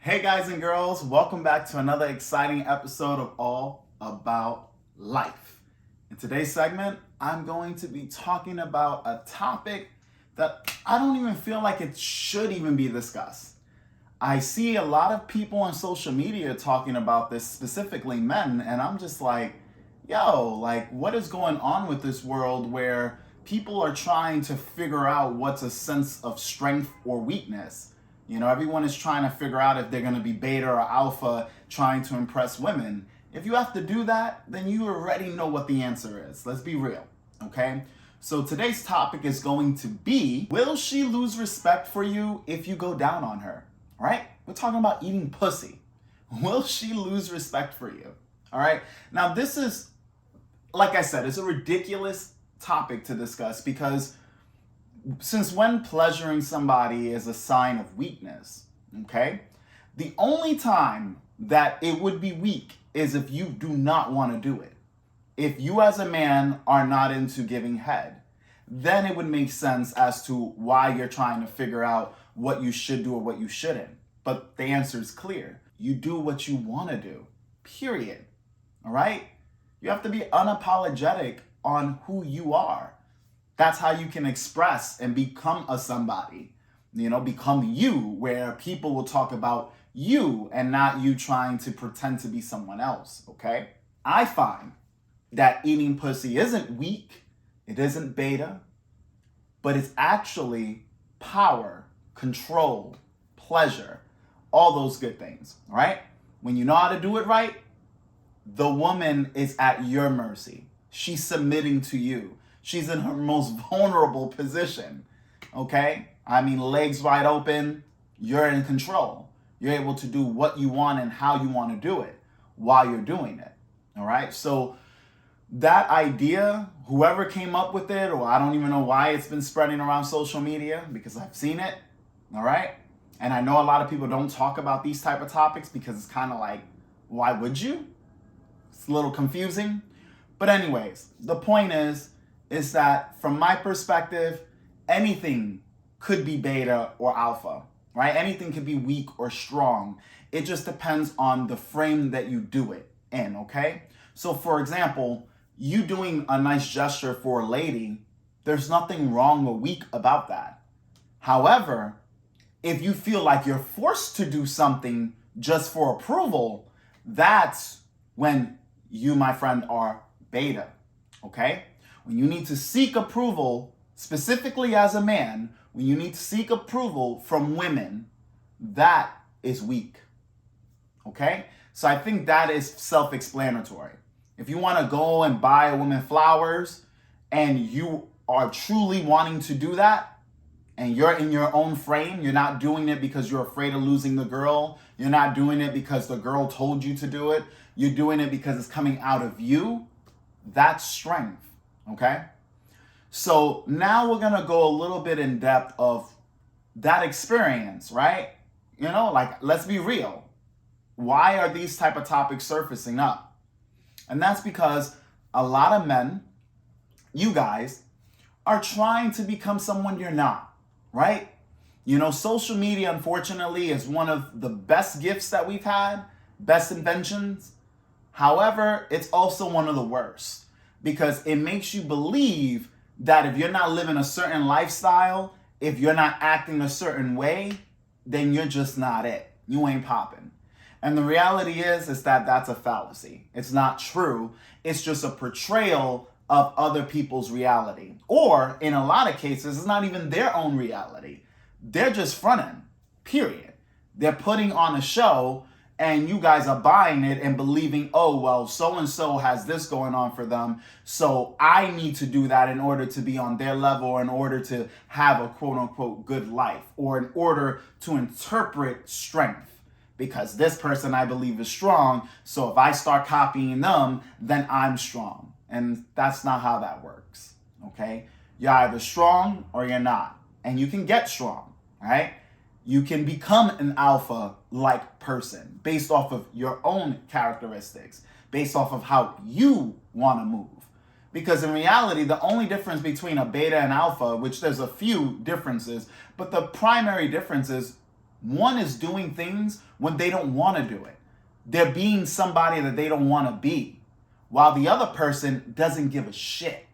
Hey guys and girls, welcome back to another exciting episode of All About Life. In today's segment, I'm going to be talking about a topic that I don't even feel like it should even be discussed. I see a lot of people on social media talking about this, specifically men, and I'm just like, yo, like what is going on with this world where people are trying to figure out what's a sense of strength or weakness? You know, everyone is trying to figure out if they're going to be beta or alpha trying to impress women. If you have to do that, then you already know what the answer is. Let's be real, okay? So today's topic is going to be, will she lose respect for you if you go down on her? All right? We're talking about eating pussy. Will she lose respect for you? All right? Now, this is, like I said, it's a ridiculous topic to discuss because since when pleasuring somebody is a sign of weakness, okay? The only time that it would be weak is if you do not want to do it. If you as a man are not into giving head, then it would make sense as to why you're trying to figure out what you should do or what you shouldn't. But the answer is clear. You do what you want to do, period. All right? You have to be unapologetic on who you are. That's how you can express and become a somebody, become you, where people will talk about you and not you trying to pretend to be someone else, okay? I find that eating pussy isn't weak, it isn't beta, but it's actually power, control, pleasure, all those good things, right? When you know how to do it right, the woman is at your mercy. She's submitting to you. She's in her most vulnerable position, okay? I mean, legs wide open, you're in control. You're able to do what you want and how you want to do it while you're doing it, all right? So that idea, whoever came up with it, or I don't even know why it's been spreading around social media because I've seen it, all right? And I know a lot of people don't talk about these type of topics because it's kind of like, why would you? It's a little confusing. But anyways, the point is that from my perspective, anything could be beta or alpha, right? Anything could be weak or strong. It just depends on the frame that you do it in, okay? So for example, you doing a nice gesture for a lady, there's nothing wrong or weak about that. However, if you feel like you're forced to do something just for approval, that's when you, my friend, are beta, okay? When you need to seek approval, specifically as a man, when you need to seek approval from women, that is weak, okay? So I think that is self-explanatory. If you want to go and buy a woman flowers and you are truly wanting to do that, and you're in your own frame, you're not doing it because you're afraid of losing the girl, you're not doing it because the girl told you to do it, you're doing it because it's coming out of you, that's strength, okay? So now we're gonna go a little bit in depth of that experience, right? Like, let's be real. Why are these type of topics surfacing up? And that's because a lot of men, you guys, are trying to become someone you're not, right? Social media, unfortunately, is one of the best gifts that we've had, best inventions. However, it's also one of the worst because it makes you believe that if you're not living a certain lifestyle, if you're not acting a certain way, then you're just not it. You ain't popping. And the reality is that that's a fallacy. It's not true. It's just a portrayal of other people's reality. Or in a lot of cases, it's not even their own reality. They're just fronting, period. They're putting on a show and you guys are buying it and believing, oh, well, so-and-so has this going on for them, so I need to do that in order to be on their level or in order to have a quote-unquote good life or in order to interpret strength. Because this person I believe is strong, so if I start copying them, then I'm strong. And that's not how that works, okay? You're either strong or you're not. And you can get strong, right? You can become an alpha-like person based off of your own characteristics, based off of how you want to move. Because in reality, the only difference between a beta and alpha, which there's a few differences, but the primary difference is One is doing things when they don't want to do it. They're being somebody that they don't want to be, while the other person doesn't give a shit,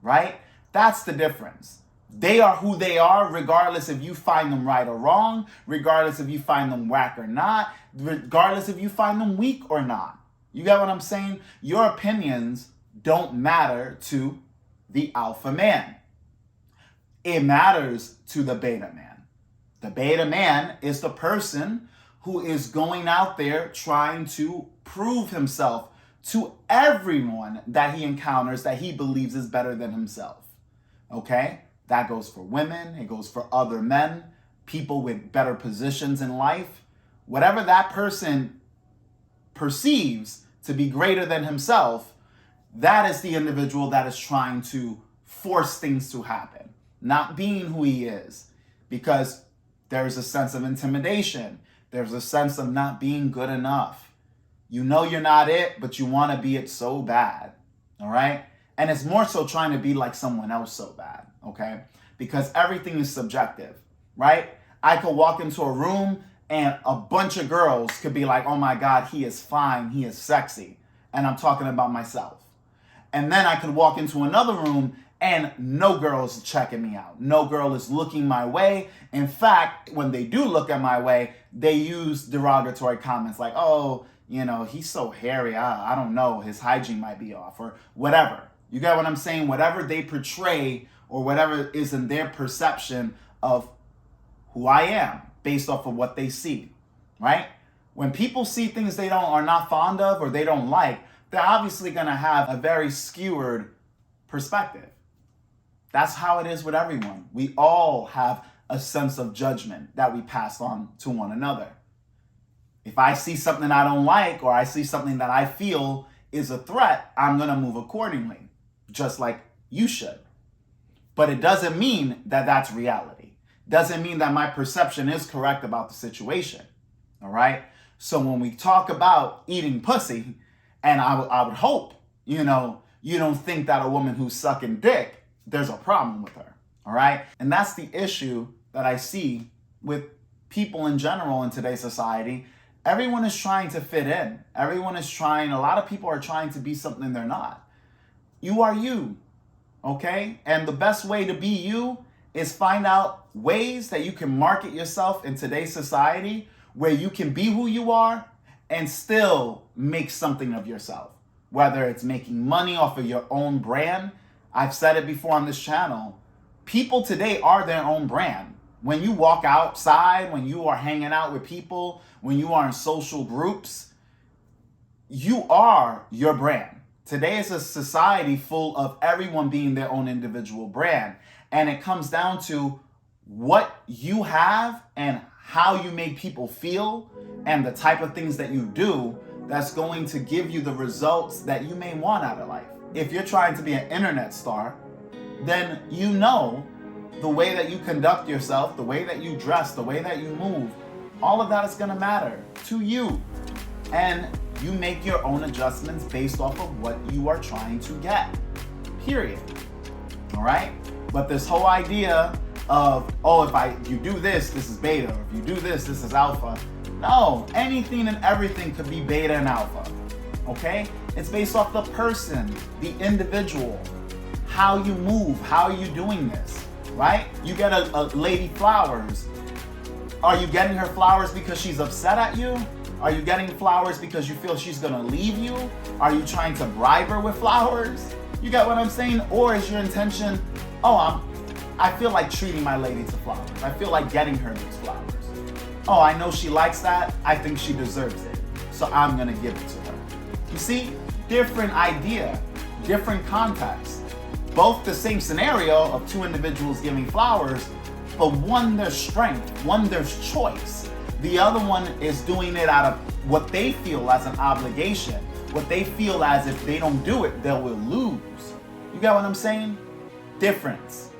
right? That's the difference. They are who they are, regardless if you find them right or wrong, regardless if you find them whack or not, regardless if you find them weak or not. You get what I'm saying? Your opinions don't matter to the alpha man. It matters to the beta man. The beta man is the person who is going out there trying to prove himself to everyone that he encounters that he believes is better than himself. Okay? That goes for women, it goes for other men, people with better positions in life. Whatever that person perceives to be greater than himself, that is the individual that is trying to force things to happen, not being who he is, because there's a sense of intimidation. There's a sense of not being good enough. You know you're not it, but you want to be it so bad, all right? And it's more so trying to be like someone else so bad, okay? Because everything is subjective, right? I could walk into a room and a bunch of girls could be like, oh my God, he is fine, he is sexy. And I'm talking about myself. And then I could walk into another room and no girl is checking me out. No girl is looking my way. In fact, when they do look at my way, they use derogatory comments like, oh, you know, he's so hairy. I don't know. His hygiene might be off or whatever. You get what I'm saying? Whatever they portray or whatever is in their perception of who I am based off of what they see, right? When people see things they are not fond of or they don't like, they're obviously going to have a very skewered perspective. That's how it is with everyone. We all have a sense of judgment that we pass on to one another. If I see something I don't like or I see something that I feel is a threat, I'm going to move accordingly, just like you should. But it doesn't mean that that's reality. Doesn't mean that my perception is correct about the situation, all right? So when we talk about eating pussy, and I would hope, you know, you don't think that a woman who's sucking dick, there's a problem with her, all right? And that's the issue that I see with people in general in today's society. Everyone is trying to fit in. Everyone is trying, a lot of people are trying to be something they're not. You are you, okay? And the best way to be you is find out ways that you can market yourself in today's society where you can be who you are and still make something of yourself. Whether it's making money off of your own brand. I've said it before on this channel. People today are their own brand. When you walk outside, when you are hanging out with people, when you are in social groups, you are your brand. Today is a society full of everyone being their own individual brand. And it comes down to what you have and how you make people feel and the type of things that you do that's going to give you the results that you may want out of life. If you're trying to be an internet star, then you know the way that you conduct yourself, the way that you dress, the way that you move, all of that is going to matter to you. And you make your own adjustments based off of what you are trying to get. Period. All right? But this whole idea of, oh, if you do this, this is beta, or if you do this, this is alpha. No, anything and everything could be beta and alpha. Okay? It's based off the person, the individual, how you move, how are you doing this, right? You get a lady flowers. Are you getting her flowers because she's upset at you? Are you getting flowers because you feel she's gonna leave you? Are you trying to bribe her with flowers? You get what I'm saying? Or is your intention, I feel like treating my lady to flowers. I feel like getting her these flowers. Oh, I know she likes that. I think she deserves it. So I'm gonna give it to her. You see, different idea, different context. Both the same scenario of two individuals giving flowers, but one there's strength, one there's choice. The other one is doing it out of what they feel as an obligation, what they feel as if they don't do it, they will lose. You get what I'm saying? Difference,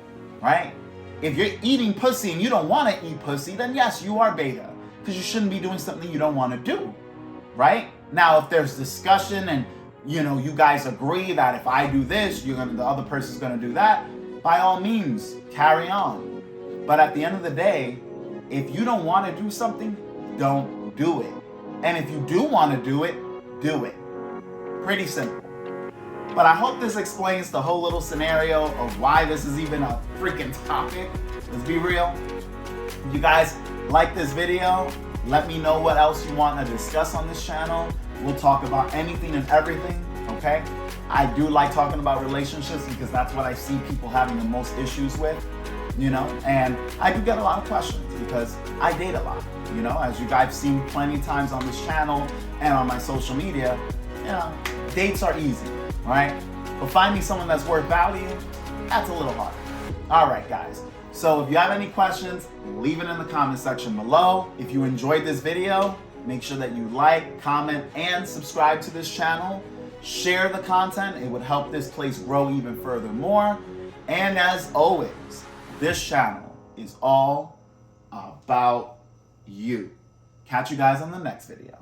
right? If you're eating pussy and you don't want to eat pussy, then yes, you are beta, because you shouldn't be doing something you don't want to do, right? Now, if there's discussion and you guys agree that if I do this, the other person's gonna do that, by all means, carry on. But at the end of the day, If you don't want to do something, don't do it. And if you do want to do it, do it. Pretty simple. But I hope this explains the whole little scenario of why this is even a freaking topic. Let's be real. If you guys like this video, let me know what else you want to discuss on this channel. We'll talk about anything and everything, okay? I do like talking about relationships because that's what I see people having the most issues with, and I do get a lot of questions because I date a lot, as you guys have seen plenty of times on this channel and on my social media, dates are easy, right? But finding someone that's worth value, that's a little harder. All right, guys. So if you have any questions, leave it in the comment section below. If you enjoyed this video, make sure that you like, comment, and subscribe to this channel. Share the content. It would help this place grow even further more. And as always, this channel is all about you. Catch you guys on the next video.